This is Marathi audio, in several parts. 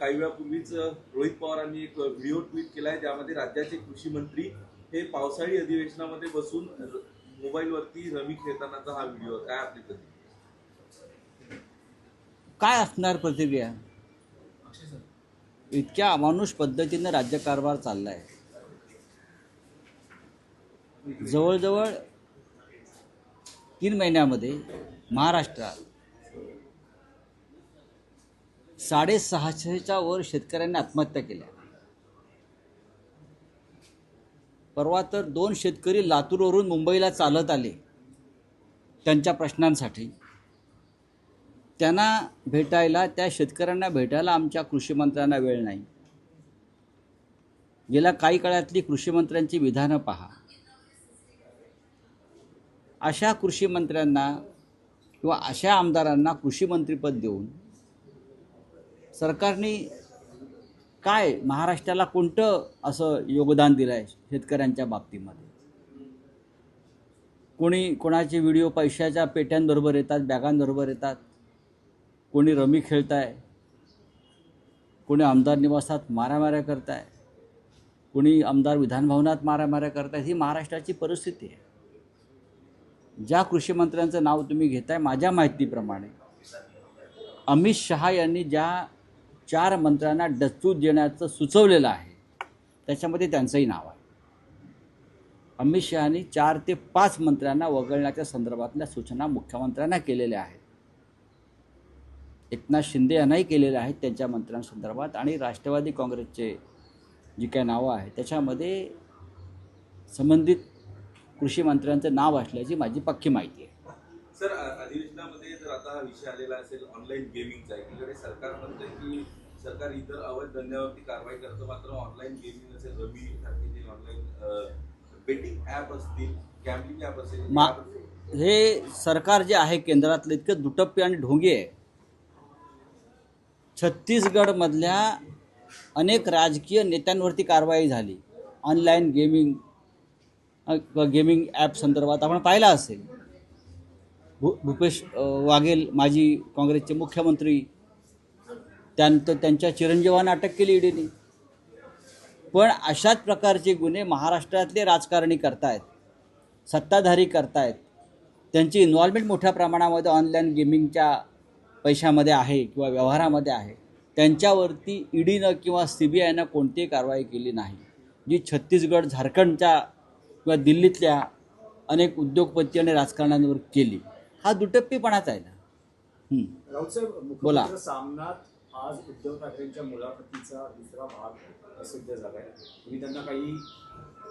काही वेळापूर्वीच रोहित पवारांनी एक व्हिडिओ ट्विट केलाय ज्यामध्ये राज्याचे कृषी मंत्री हे पावसाळी अधिवेशनामध्ये बसून मोबाईलवरती रमी खेळतानाचा हा व्हिडिओ. काय आपली प्रतिक्रिया? काय असणार प्रतिक्रिया? इतक्या अमानुष पद्धतीने राज्यकारभार चाललाय. जवळजवळ 3 महिन्यामध्ये महाराष्ट्रात 650च्या वर शेतकऱ्यांनी आत्महत्या केल्या. परवा तर 2 शेतकरी लातूरवरून मुंबईला चालत आले त्यांच्या प्रश्नांसाठी. त्यांना भेटायला, त्या शेतकऱ्यांना भेटायला आमच्या कृषी मंत्र्यांना वेळ नाही. गेल्या काही काळातली कृषी मंत्र्यांची विधानं पहा. अशा कृषी मंत्र्यांना किंवा अशा आमदारांना कृषी मंत्रीपद देऊन सरकारने काय महाराष्ट्राला कोणतं असं योगदान दिलं आहे शेतकऱ्यांच्या बाबतीमध्ये? कोणाचे व्हिडिओ पैशाच्या पेट्यांबरोबर येतात, बॅगांबरोबर येतात, कोणी रमी खेळताय, कोणी आमदार निवासात मारामाऱ्या करताय, कोणी आमदार विधानभवनात मारामाऱ्या करतायत. ही महाराष्ट्राची परिस्थिती आहे. ज्या कृषी मंत्र्यांचं नाव तुम्ही घेताय, माझ्या माहितीप्रमाणे अमित शहा यांनी ज्या 4 मंत्र्यांना डच्चू देण्याचं सुचवलेलं आहे त्याच्यामध्ये त्यांचंही नाव आहे. अमित शहानी 4 ते 5 मंत्र्यांना वगळण्याच्या संदर्भातल्या सूचना मुख्यमंत्र्यांना केलेल्या आहेत. एकनाथ शिंदे यांनाही केलेल्या आहेत त्यांच्या मंत्र्यांसंदर्भात. आणि राष्ट्रवादी काँग्रेसचे जी काही नावं आहेत त्याच्यामध्ये संबंधित कृषी मंत्र्यांचं नाव असल्याची माझी पक्की माहिती आहे. सर, अधिवेशनामध्ये जर आता हा विषय आलेला असेल ऑनलाईन गेमिंगचा, एकीकडे सरकार म्हणतंय की सरकार इतर अवैध धंद्यावरती कारवाई करतं, मात्र ऑनलाईन गेमिंग असेल, रमी सारखे जे ऑनलाईन बेटिंग ॲप असतील, गॅम्बलिंग ॲप असेल, हे सरकार जे आहे केंद्रातलं इतकं दुटप्पी आणि ढोंगी आहे. छत्तीसगडमधल्या अनेक राजकीय नेत्यांवरती कारवाई झाली ऑनलाईन गेमिंग ॲप संदर्भात. आपण पाहिलं असेल, भूपेश वाघेल माजी काँग्रेसचे मुख्यमंत्री, त्यानंतर त्यांच्या चिरंजीवांना अटक केली ईडीने. पण अशाच प्रकारचे गुन्हे महाराष्ट्रातले राजकारणी करतायत, सत्ताधारी करतायत. त्यांची इन्व्हॉल्वमेंट मोठ्या प्रमाणामध्ये ऑनलाईन गेमिंगच्या पैशामध्ये आहे किंवा व्यवहारामध्ये आहे. त्यांच्यावरती ईडीनं किंवा CBIनं कोणतीही कारवाई केली नाही, जी छत्तीसगड, झारखंडच्या किंवा दिल्लीतल्या अनेक उद्योगपती आणि राजकारण्यांवर केली. हा दुटप्पीपणाच आहे ना. राऊतसाहेब, बोला. सामनात आज उद्धव ठाकरेंच्या मुलाखतीचा दुसरा भाग प्रसिद्ध झाला आहे. तुम्ही त्यांना काही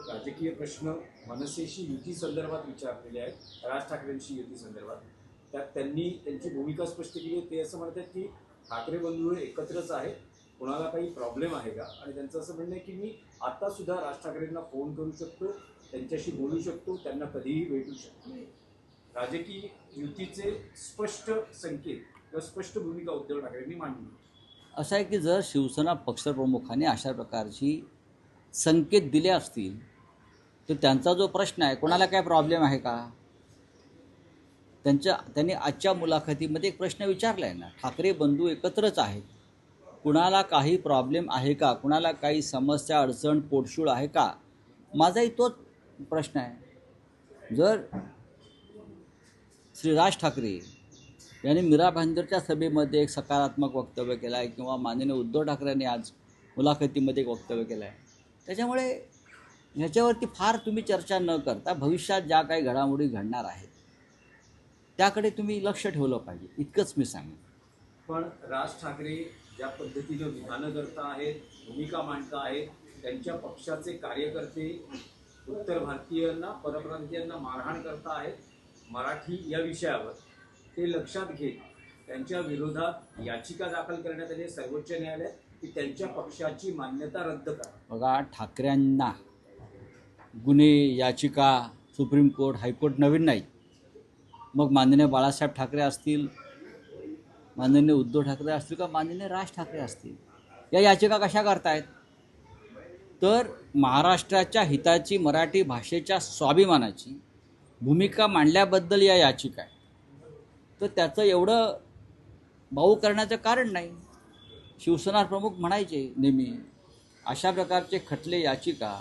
राजकीय प्रश्न मनसेशी युती संदर्भात विचारलेले आहेत, राज ठाकरेंशी युती संदर्भात. त्यात त्यांनी त्यांची भूमिका स्पष्ट केली आहे. ते असं म्हणतात की ठाकरे बंधू एकत्रच आहेत, कोणाला काही प्रॉब्लेम आहे का? आणि त्यांचं असं म्हणणं आहे की मी आत्तासुद्धा राज ठाकरेंना फोन करू शकतो, त्यांच्याशी बोलू शकतो, त्यांना कधीही भेटू शकतो. राजकीय युतीचे स्पष्ट संकेत किंवा स्पष्ट भूमिका उद्धव ठाकरेंनी मांडली. असं आहे की जर शिवसेना पक्षप्रमुखांनी अशा प्रकारची संकेत दिले असतील तर त्यांचा जो प्रश्न आहे, कोणाला काय प्रॉब्लेम आहे का, त्यांनी आजच्या मुलाखतीमध्ये एक प्रश्न विचारला आहे ना, ठाकरे बंधू एकत्रच आहेत, कुणाला काही प्रॉब्लेम आहे का, कुणाला काही समस्या, अडचण, पोटशूळ आहे का? माझाही तोच प्रश्न आहे. जर श्री राज ठाकरे यांनी मीरा भाईंदरच्या सभेमध्ये एक सकारात्मक वक्तव्य केलं आहे किंवा माननीय उद्धव ठाकरेंनी आज मुलाखतीमध्ये एक वक्तव्य केलं आहे, त्याच्यामुळे ह्याच्यावरती फार तुम्ही चर्चा न करता भविष्यात ज्या काही घडामोडी घडणार आहेत त्याकडे तुम्ही लक्ष ठेवलं पाहिजे, इतकंच मी सांगेन. पण राज ठाकरे ज्या पद्धतीनं विधानं करता आहेत, भूमिका मांडता आहेत, त्यांच्या पक्षाचे कार्यकर्ते उत्तर भारतीयांना, परप्रांतीयांना मारहाण करता आहेत मराठी या विषयावर, ते लक्षात घेत त्यांच्या विरोधात याचिका दाखल करण्यात आली सर्वोच्च न्यायालयात की त्यांच्या पक्षाची मान्यता रद्द करा. बघा, ठाकरेंना गुन्हे, याचिका, सुप्रीम कोर्ट, हायकोर्ट नवीन नाही. मग माननीय बाळासाहेब ठाकरे असतील, माननीय उद्धव ठाकरे असतील का माननीय राज ठाकरे असतील, या याचिका कशा करतायत? तर महाराष्ट्राच्या हिताची, मराठी भाषेच्या स्वाभिमानाची भूमिका मांडल्याबद्दल या याचिका आहे. तर त्याचं एवढं भाऊ करण्याचं कारण नाही. शिवसेना प्रमुख म्हणायचे नेहमी अशा प्रकारचे खटले याचिका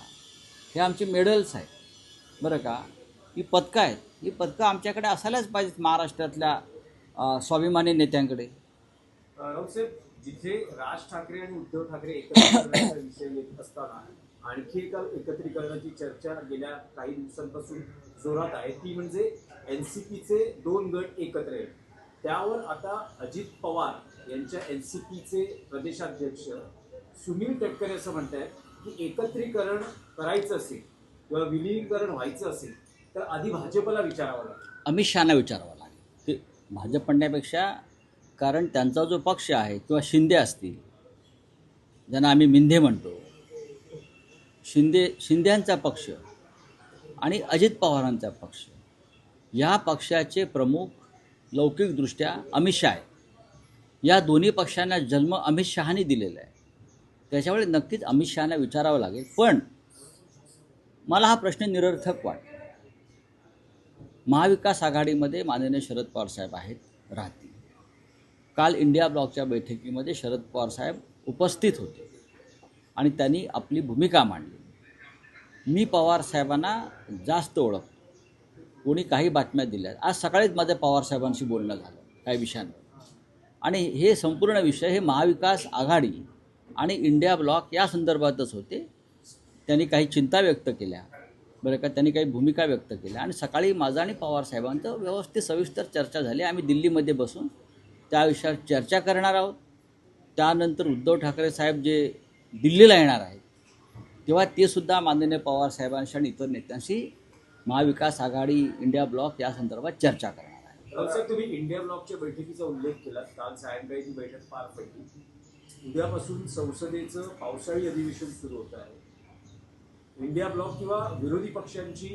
हे आमचे मेडल्स आहेत बरं का, ही पदकं आहेत, ही पदकं आमच्याकडे असायलाच पाहिजेत महाराष्ट्रातल्या स्वाभिमानी नेत्यांकडे. राऊतसाहेब, जिथे राज ठाकरे आणि उद्धव ठाकरे एकत्रीकरणाचा विषय येत असताना आणखी एका एकत्रीकरणाची चर्चा गेल्या काही दिवसांपासून जोरात आहे, ती म्हणजे एनसीपीचे 2 गट एकत्र आहेत. त्यावर आता अजित पवार यांच्या एनसीपीचे प्रदेशाध्यक्ष सुनील तटकरे असं म्हणतायत की एकत्रीकरण करायचं असेल किंवा विलीनीकरण व्हायचं असेल तर आधी भाजपला विचारावं लागेल. अमित शहाना विचारावं लागेल ते भाजप म्हणण्यापेक्षा, कारण त्यांचा जो पक्ष आहे किंवा शिंदे असतील, ज्यांना आम्ही मिंधे म्हणतो, शिंद्यांचा पक्ष आणि अजित पवारांचा पक्ष, या पक्षाचे प्रमुख लौकिकदृष्ट्या अमित शहा आहे. या दोन्ही पक्षांना जन्म अमित शहानी दिलेला आहे. त्याच्यामुळे नक्कीच अमित शहाना विचारावं लागेल. पण मला हा प्रश्न निरर्थक वाटतो. महाविकास आघाडीमध्ये माननीय शरद पवार साहेब आहेत, राहतील. काल इंडिया ब्लॉकच्या बैठकीमध्ये शरद पवार साहेब उपस्थित होते आणि त्यांनी आपली भूमिका मांडली. मी पवार साहेबांना जास्त ओळखतो. कोणी काही बातम्या दिल्या, आज सकाळीच माझं पवार साहेबांशी बोलणं झालं काही विषयांवर, आणि हे संपूर्ण विषय हे महाविकास आघाडी आणि इंडिया ब्लॉक या संदर्भातच होते. त्यांनी काही चिंता व्यक्त केल्या बरं का, त्यांनी काही भूमिका व्यक्त केल्या, आणि सकाळी माझं आणि पवार साहेबांचं व्यवस्थित सविस्तर चर्चा झाली. आम्ही दिल्लीमध्ये बसून त्या विषयावर चर्चा करणार आहोत. त्यानंतर उद्धव ठाकरे साहेब जे दिल्लीला येणार आहेत तेव्हा ते सुद्धा माननीय पवार साहेबांशी आणि इतर नेत्यांशी महाविकास आघाडी इंडिया ब्लॉक या संदर्भात चर्चा करणार आहे. राऊतसाहेब, तुम्ही इंडिया ब्लॉकच्या बैठकीचा उल्लेख केला. काल सायंकाळी ती बैठक पार पडली. उद्यापासून संसदेचं पावसाळी अधिवेशन सुरू होत आहे. इंडिया ब्लॉक किंवा विरोधी पक्षांची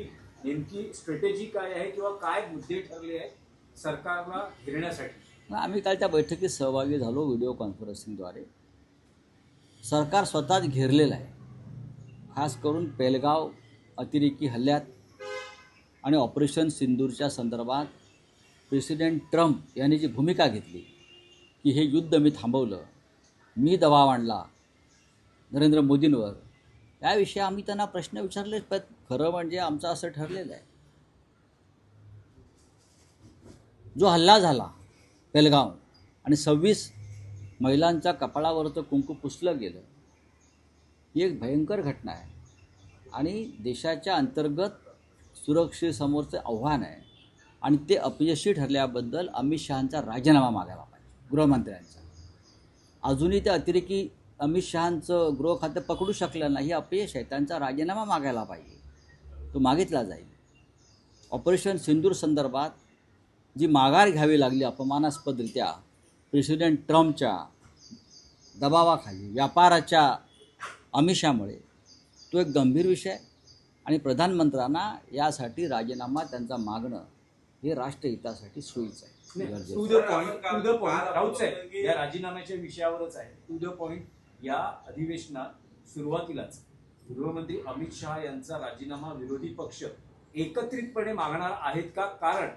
नेमकी स्ट्रॅटेजी काय आहे किंवा काय मुद्दे ठरले आहेत सरकारला घेण्यासाठी? आम्ही काल त्या बैठकीत सहभागी झालो व्हिडिओ कॉन्फरन्सिंगद्वारे. सरकार स्वतःच घेरलेलं आहे. खास करून पेहलगाव अतिरेकी हल्ल्यात आणि ऑपरेशन सिंदूरच्या संदर्भात प्रेसिडेंट ट्रम्प यांनी जी भूमिका घेतली की हे युद्ध मी थांबवलं, मी दबाव आणला नरेंद्र मोदींवर, त्याविषयी आम्ही त्यांना प्रश्न विचारले. पण खरं म्हणजे आमचं असं ठरलेलं आहे, जो हल्ला झाला पेहलगाव आणि 26 महिलांच्या कपाळावरचं कुंकू पुसलं गेलं, ही एक भयंकर घटना आहे आणि देशाच्या अंतर्गत सुरक्षेसमोरचं आव्हान आहे. आणि ते अपयशी ठरल्याबद्दल अमित शहांचा राजीनामा मागायला पाहिजे, गृहमंत्र्यांचा. अजूनही ते अतिरेकी अमित शहांचं गृह खातं पकडू शकलं नाही, हे अपयश आहे. त्यांचा राजीनामा मागायला पाहिजे, तो मागितला जाईल. ऑपरेशन सिंदूर संदर्भात जी माघार घ्यावी लागली अपमानास्पदरित्या प्रेसिडेंट ट्रम्पच्या दबावाखाली, व्यापाराच्या आमिषामुळे, तो एक गंभीर विषय आहे. आणि प्रधानमंत्र्यांना यासाठी राजीनामा त्यांचा मागणं हे राष्ट्रहितासाठी सोयीचं आहे. टू द पॉइंट राऊतसाहेब, या राजीनाम्याच्या विषयावरच आहे. टू द पॉइंट, या अधिवेशनात सुरुवातीलाच गृहमंत्री अमित शहा यांचा राजीनामा विरोधी पक्ष एकत्रितपणे मागणार आहेत का? कारण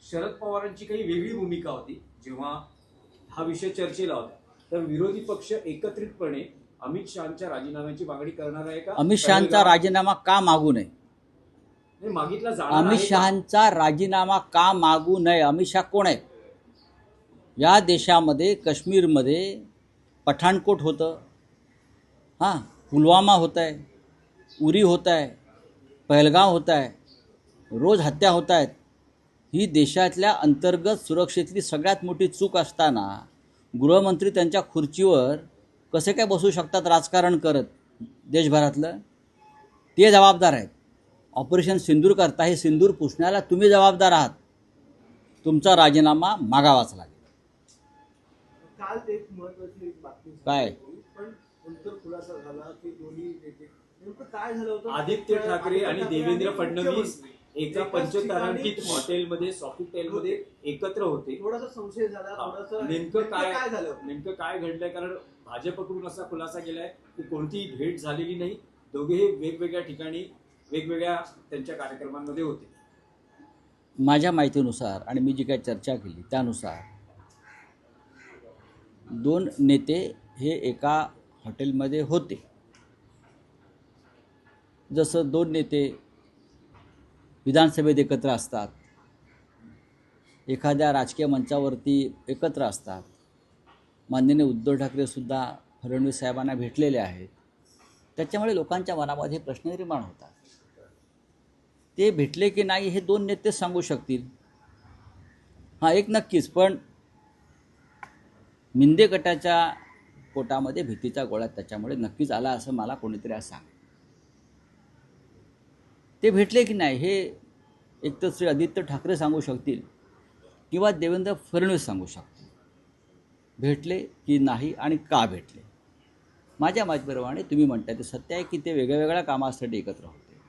शरद पवारांची काही वेगळी भूमिका होती जेव्हा हा विषय चर्चेला होता. तर विरोधी पक्ष एकत्रितपणे अमित शहांच्या राजीनाम्याची मागणी करणार आहे का? अमित शहांचा राजीनामा का मागू नये? मागितला जाणार. अमित शहांचा राजीनामा का मागू नये? अमित शहा कोण आहेत? या देशामध्ये काश्मीरमध्ये पठाणकोट होतं, हां, पुलवामा होत आहे, उरी होत आहे, पहलगाव होत आहे, रोज हत्या होत आहेत. ही देशातल्या अंतर्गत सुरक्षेतली सगळ्यात मोठी चूक असताना गृहमंत्री त्यांच्या खुर्चीवर कसे काय बसू शकतात राजकारण करत देशभरातलं? ते जबाबदार आहेत. ऑपरेशन सिंदूर करता, हे सिंदूर पुसण्याला तुम्ही जबाबदार आहात. तुमचा राजीनामा मागावाच लागेल. काल एक महत्त्वाची बातमी काय? पण नंतर खुलासा झाला की दोन्ही नेते नेमकं काय झालं होतं? आदित्य ठाकरे आणि देवेंद्र फडणवीस एका पंचतारांकित हॉटेलमध्ये, सॉफिटेलमध्ये एकत्र होते. थोडासा संशय झाला, थोडासा नेमकं काय झालं? नेमकं काय घडलंय? कारण भाजपकडून असा खुलासा केलाय की कोणतीही भेट झालेली नाही. दोघेही वेगवेगळ्या ठिकाणी वेगवेगळ्या त्यांच्या कार्यक्रमांमध्ये होते. माझ्या माहितीनुसार आणि मी जी काही चर्चा केली त्यानुसार 2 नेते हे एका हॉटेलमध्ये होते. जसं दोन नेते विधानसभेत एकत्र असतात, एखाद्या राजकीय मंचावरती एकत्र असतात. माननीय उद्धव ठाकरेसुद्धा फडणवीस साहेबांना भेटलेले आहेत. त्याच्यामुळे लोकांच्या मनामध्ये प्रश्न निर्माण होतात. ते भेटले की नाही हे दोन नेतेच सांगू शकतील. हां, एक नक्कीच, पण मिंदे गटाच्या पोटामध्ये भीतीचा गोळा त्याच्यामुळे नक्कीच आला असं मला कोणीतरी आज सांग. ते भेटले की नाही हे एकतर श्री आदित्य ठाकरे सांगू शकतील किंवा देवेंद्र फडणवीस सांगू शकतील. भेटले की नाही आणि का भेटले. माझ्या माहितीप्रमाणे तुम्ही म्हणताय ते सत्य आहे की ते वेगळ्या कामासाठी एकत्र होते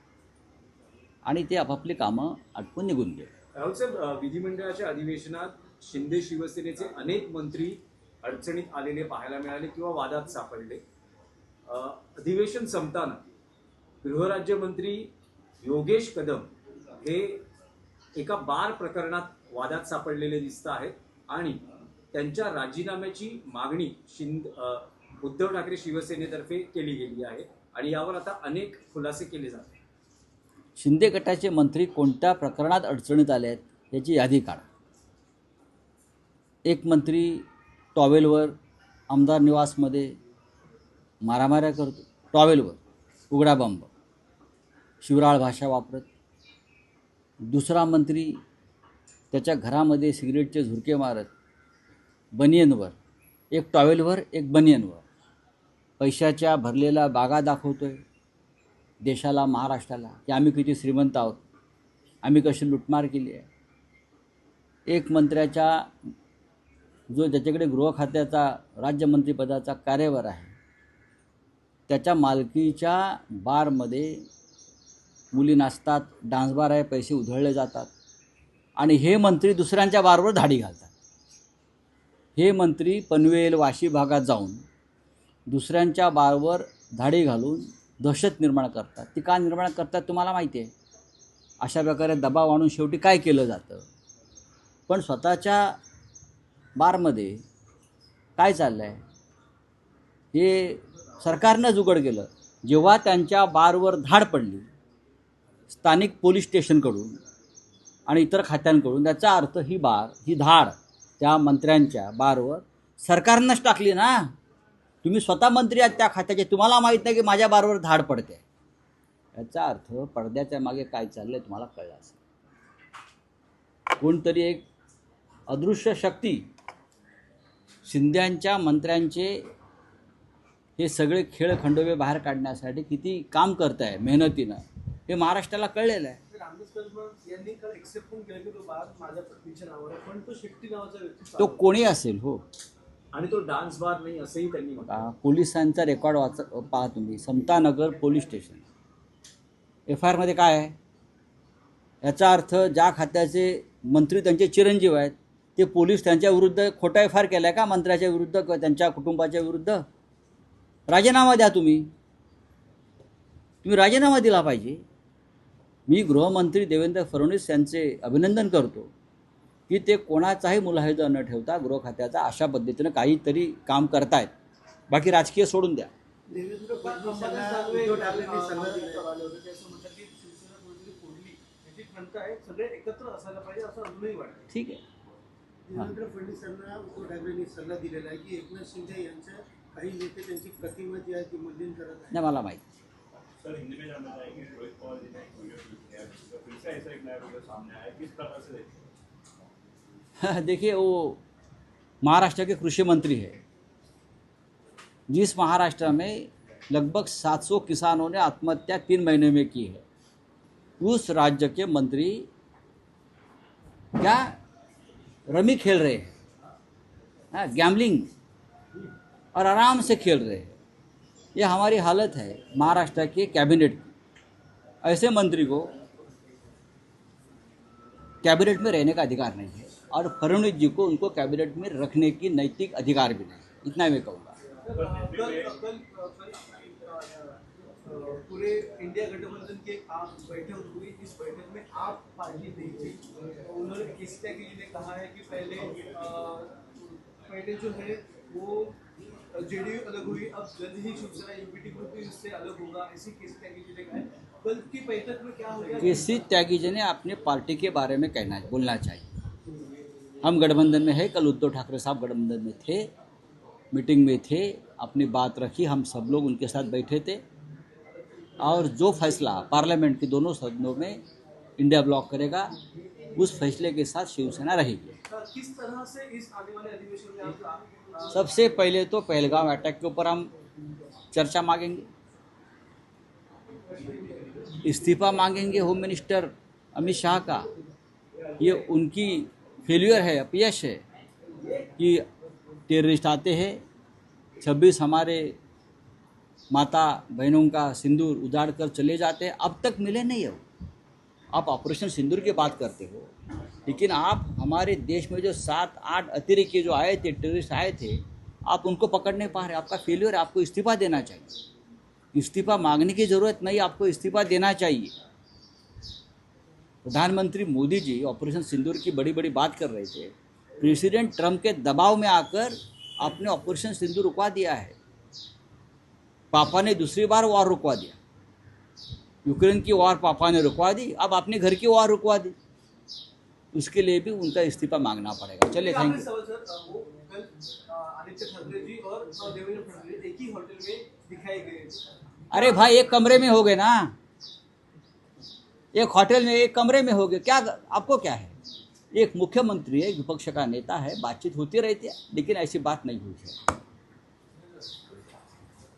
आणि ते आपापली कामं आटपून निघून गेले. राहुल साहेब, विधिमंडळाच्या अधिवेशनात शिंदे शिवसेनेचे अनेक मंत्री अडचणीत आलेले पाहायला मिळाले किंवा वादात सापडले. अधिवेशन संपताना गृहराज्यमंत्री योगेश कदम हे एका बार प्रकरणात वादात सापडलेले दिसत आहेत आणि त्यांच्या राजीनाम्याची मागणी उद्धव ठाकरे शिवसेनेतर्फे केली गेली आहे आणि यावर आता अनेक खुलासे केले जात आहेत. शिंदे गटाचे मंत्री कोणत्या प्रकरणात अडचणीत आले आहेत याची यादी काढा. एक मंत्री टॉवेलवर आमदार निवासमध्ये मारामाऱ्या करतो, टॉवेलवर उघडा बंब, शिवराळ भाषा वापरत. दुसरा मंत्री त्याच्या घरामध्ये सिगरेटचे झुरके मारत, बनियनवर, एक टॉवेलवर एक बनियनवर पैशाच्या भरलेल्या बागा दाखवतोय देशाला, महाराष्ट्राला, की आम्ही किती श्रीमंत आहोत, आम्ही कशी लुटमार केली आहे. एक मंत्र्याच्या ज्याच्याकडे गृह खात्याचा राज्यमंत्रीपदाचा कार्यभार आहे त्याच्या मालकीच्या बारमध्ये मुली नाचतात, डान्स बार आहे, पैसे उधळले जातात आणि हे मंत्री दुसऱ्यांच्या बारवर धाडी घालतात. हे मंत्री पनवेल वाशी भागात जाऊन दुसऱ्यांच्या बारवर धाडी घालून दहशत निर्माण करतात. ती का निर्माण करतात तुम्हाला माहिती आहे. अशा प्रकारे दबाव आणून शेवटी काय केलं जातं, पण स्वतःच्या बारमध्ये काय चाललं आहे हे सरकारनंच उघड केलं. जेव्हा त्यांच्या बारवर धाड पडली स्थानिक पोलीस स्टेशनकडून आणि इतर खात्यांकडून, त्याचा अर्थ ही धाड त्या मंत्र्यांच्या बारवर सरकारनंच टाकली ना. तुम्ही स्वतः मंत्री आहात त्या खात्याचे, तुम्हाला माहीत नाही की माझ्या बारवर धाड पडते. याचा अर्थ पडद्याच्या मागे काय चाललंय तुम्हाला कळलं असेल. कोणतरी एक अदृश्य शक्ती शिंद्यांच्या मंत्र्यांचे हे सगळे खेळ खंडोबे बाहेर काढण्यासाठी किती काम करत आहे मेहनतीनं हे महाराष्ट्राला कळलेलं आहे. रामदास कदम यांनी काल एक्सेप्ट पण केलं की तो बार माझ्या पत्नीच्या नावावर आहे, पण तो शेट्टी नावाचा व्यक्ती तो कोणी असेल हो, आणि तो डान्स बार नाही असंही त्यांनी म्हटलं. पोलिसांचा रेकॉर्ड पहा तुम्ही. समतानगर पोलीस स्टेशन FIR मध्ये काय आहे. याचा अर्थ ज्या खात्याचे मंत्री त्यांचे चिरंजीव आहेत ते पोलीस त्यांच्या विरुद्ध खोटा FIR केला आहे का मंत्र्याच्या विरुद्ध किंवा त्यांच्या कुटुंबाच्या विरुद्ध. राजीनामा द्या तुम्ही राजीनामा दिला पाहिजे. मी गृहमंत्री देवेंद्र फडणवीस यांचे अभिनंदन करतो की ते कोणाचाही मुलाहिजा न ठेवता गृह खात्याचा अशा पद्धतीनं काहीतरी काम करतायत. बाकी राजकीय सोडून द्या. देवेंद्र फडणवीसांना उद्धव ठाकरेंनी सल्ला दिला होता की असं म्हणतात की शिवसेना कोणीतरी फोडली याची खंत आहे, सगळे एकत्र असायला पाहिजे असं अजूनही वाटतं. ठीक आहे. देवेंद्र फडणवीसांना उद्धव ठाकरेंनी सल्ला दिलेला आहे की एकनाथ शिंदे यांच्या काही नेते त्यांची प्रतिमा जी आहे ती मलिन करत आहे. नाही मला माहिती. सर, हिंदी में जानना चाहेंगे रोहित पवार जी ने एक वीडियो ट्वीट किया है, तो फिर से ऐसा एक नया वीडियो सामने आया है, किस प्रकार से देखिए? देखिए वो महाराष्ट्र के कृषि मंत्री है. जिस महाराष्ट्र में लगभग 700 किसानों ने आत्महत्या 3 महीने में की है, उस राज्य के मंत्री क्या रमी खेल रहे हैं, गैम्बलिंग और आराम से खेल रहे हैं. ये हमारी हालत है महाराष्ट्र के कैबिनेट की. ऐसे मंत्री को कैबिनेट में रहने का अधिकार नहीं है और फडणवीस जी को उनको कैबिनेट में रखने की नैतिक अधिकार भी नहीं. इतना मैं कहूँगा. पूरे इंडिया गठबंधन की एक आप बैठक हुई. इस बैठक में आप पार्टी नहीं थी. उन्होंने केसीआर के लिए कहा है कि पहले जो है वो जेडीयू अलग हुई, अब जल्द ही शिवसेना यूपीटी ग्रुप भी इससे अलग होगा, ऐसी केसी त्यागी ने कहा है। कल की बैठक में क्या हो गया? किसी त्यागी जी ने अपने पार्टी के बारे में कहना बोलना चाहिए। हम गठबंधन में है, कल उद्धव ठाकरे साहब गठबंधन में थे, मीटिंग में थे, अपनी बात रखी, हम सब लोग उनके साथ बैठे थे और जो फैसला पार्लियामेंट के दोनों सदनों में इंडिया ब्लॉक करेगा उस फैसले के साथ शिवसेना रहेगी। किस तरह से इस आने वाले अधिवेशन में आप सबसे पहले तो पहलगाम अटैक के ऊपर हम चर्चा मांगेंगे, इस्तीफा मांगेंगे होम मिनिस्टर अमित शाह का। ये उनकी फेल्यूर है, अपयश है कि टेररिस्ट आते हैं, 26 हमारे माता बहनों का सिंदूर उजाड़ कर चले जाते हैं, अब तक मिले नहीं हो। आप ऑपरेशन सिंदूर की बात करते हो, लेकिन आप हमारे देश में जो 7-8 अतिरेकी जो आए थे, टेररिस्ट आए थे, आप उनको पकड़ नहीं पा रहे। आपका फेल्यूर है, आपको इस्तीफा देना चाहिए। इस्तीफा मांगने की ज़रूरत नहीं, आपको इस्तीफा देना चाहिए। प्रधानमंत्री मोदी जी ऑपरेशन सिंदूर की बड़ी बड़ी बात कर रहे थे, प्रेसिडेंट ट्रंप के दबाव में आकर आपने ऑपरेशन सिंदूर रुकवा दिया है। पापा ने दूसरी बार वॉर रुकवा दिया, यूक्रेन की वॉर पापा ने रुकवा दी, अब आपने घर की वॉर रुकवा दी। उसके लिए भी उनका इस्तीफा मांगना पड़ेगा। चलिए, थैंक यू। सवाल सर, वो कल आदित्य ठाकरे जी और देवेंद्र फडणवीस एक ही होटल में दिखाए गए। अरे भाई, एक कमरे में हो गए ना, एक होटल में एक कमरे में हो गए, क्या आपको क्या है? एक मुख्यमंत्री है, विपक्ष का नेता है, बातचीत होती रहती है, लेकिन ऐसी बात नहीं हुई है।